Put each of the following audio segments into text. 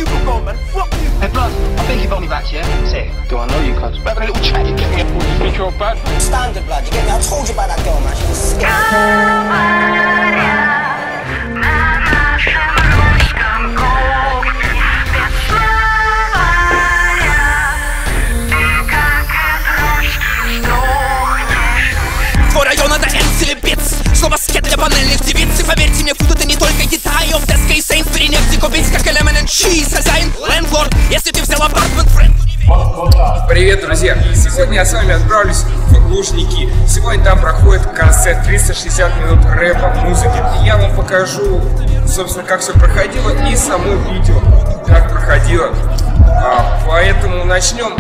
you can go, man. Fuck you. Hey, blood, I think you've only back, yeah? Say, do I know you, cuz? We're having a little chat, you get me? You think you're bad? Standard, blood, you get me? I told you about that girl, man. She was sick. Твой район это Энс или Битц. Слово скет для банальных девиц. И поверьте мне, фуд это не только Китай. В Tesco и Сейнсбери нефти купить, как элемент чиз. Хозяин, лендлорд, если ты взял апартмент, френд. Привет, друзья! Сегодня я с вами отправлюсь в Лужники. Сегодня там проходит концерт 360 минут рэпа, музыки. И я вам покажу, собственно, как все проходило и само видео, как проходило. Поэтому начнем.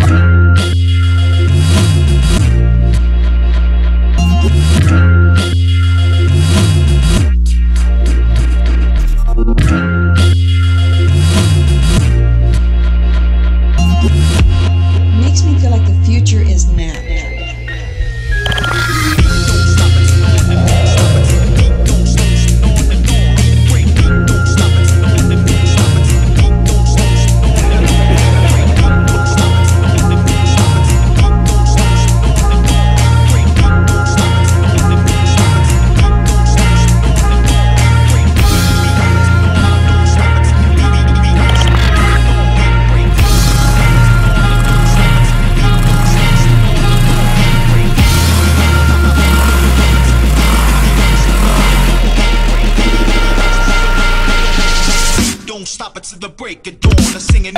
Makes me feel like the future is now. Stop it to the break of dawn. I'm singing.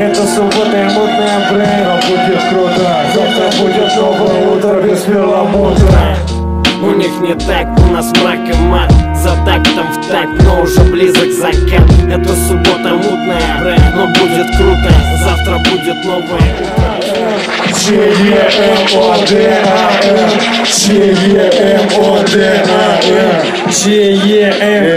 Это суббота и мутная брейн. Будет круто, завтра будет новое утро без перламутра. У них не так, у нас мрак и мат. За тактом в такт, но уже близок закат. Это суббота мутная, но будет круто. Завтра будет новое утро. Ч-Е-М-О-Д-А-М, Ч-Е-М-О-Д-А-М, Ч-Е-М-О-Д-А-М.